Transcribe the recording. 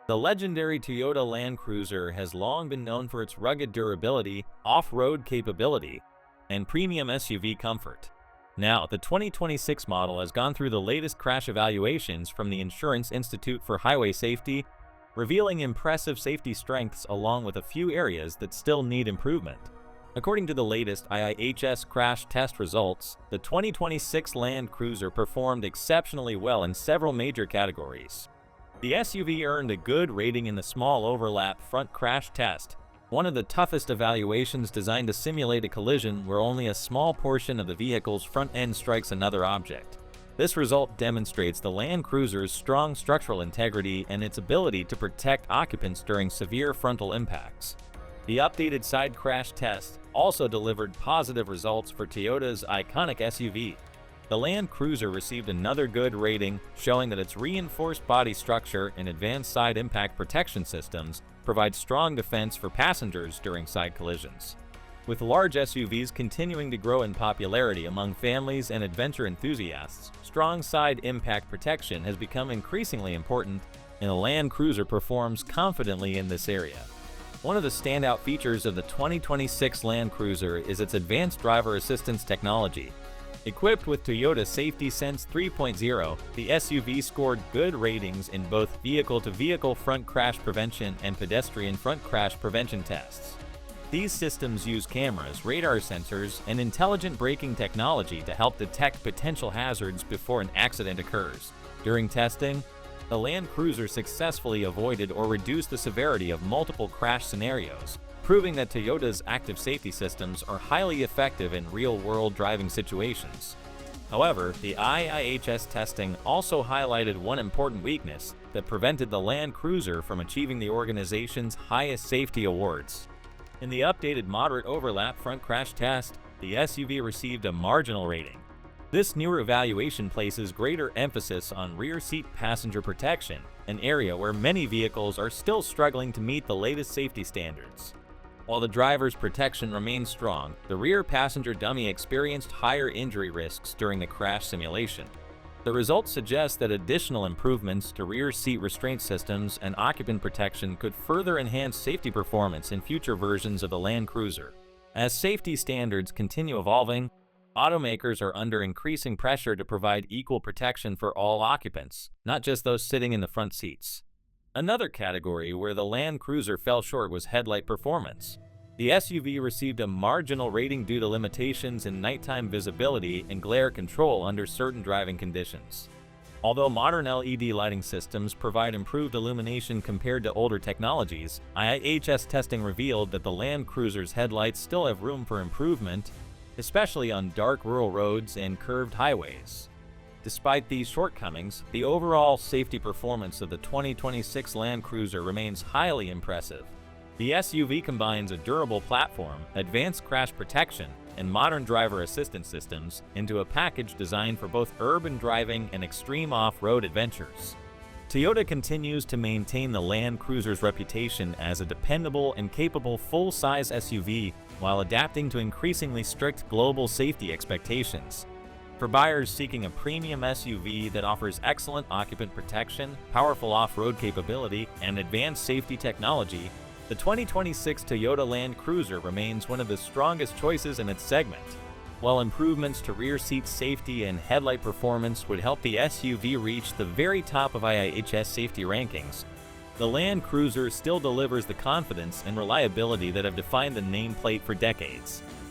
The legendary Toyota Land Cruiser has long been known for its rugged durability, off-road capability, and premium SUV comfort. Now, the 2026 model has gone through the latest crash evaluations from the Insurance Institute for Highway Safety, revealing impressive safety strengths along with a few areas that still need improvement. According to the latest IIHS crash test results, the 2026 Land Cruiser performed exceptionally well in several major categories. The SUV earned a good rating in the small overlap front crash test, one of the toughest evaluations designed to simulate a collision where only a small portion of the vehicle's front end strikes another object. This result demonstrates the Land Cruiser's strong structural integrity and its ability to protect occupants during severe frontal impacts. The updated side crash test also delivered positive results for Toyota's iconic SUV. The Land Cruiser received another good rating, showing that its reinforced body structure and advanced side impact protection systems provide strong defense for passengers during side collisions. With large SUVs continuing to grow in popularity among families and adventure enthusiasts, strong side impact protection has become increasingly important, and the Land Cruiser performs confidently in this area. One of the standout features of the 2026 Land Cruiser is its advanced driver assistance technology. Equipped with Toyota Safety Sense 3.0, the SUV scored good ratings in both vehicle-to-vehicle front crash prevention and pedestrian front crash prevention tests. These systems use cameras, radar sensors, and intelligent braking technology to help detect potential hazards before an accident occurs. During testing, the Land Cruiser successfully avoided or reduced the severity of multiple crash scenarios, proving that Toyota's active safety systems are highly effective in real-world driving situations. However, the IIHS testing also highlighted one important weakness that prevented the Land Cruiser from achieving the organization's highest safety awards. In the updated moderate overlap front crash test, the SUV received a marginal rating. This newer evaluation places greater emphasis on rear seat passenger protection, an area where many vehicles are still struggling to meet the latest safety standards. While the driver's protection remains strong, the rear passenger dummy experienced higher injury risks during the crash simulation. The results suggest that additional improvements to rear seat restraint systems and occupant protection could further enhance safety performance in future versions of the Land Cruiser. As safety standards continue evolving, automakers are under increasing pressure to provide equal protection for all occupants, not just those sitting in the front seats. Another category where the Land Cruiser fell short was headlight performance. The SUV received a marginal rating due to limitations in nighttime visibility and glare control under certain driving conditions. Although modern LED lighting systems provide improved illumination compared to older technologies, IIHS testing revealed that the Land Cruiser's headlights still have room for improvement, especially on dark rural roads and curved highways. Despite these shortcomings, the overall safety performance of the 2026 Land Cruiser remains highly impressive. The SUV combines a durable platform, advanced crash protection, and modern driver assistance systems into a package designed for both urban driving and extreme off-road adventures. Toyota continues to maintain the Land Cruiser's reputation as a dependable and capable full-size SUV while adapting to increasingly strict global safety expectations. For buyers seeking a premium SUV that offers excellent occupant protection, powerful off-road capability, and advanced safety technology, the 2026 Toyota Land Cruiser remains one of the strongest choices in its segment. While improvements to rear seat safety and headlight performance would help the SUV reach the very top of IIHS safety rankings, the Land Cruiser still delivers the confidence and reliability that have defined the nameplate for decades.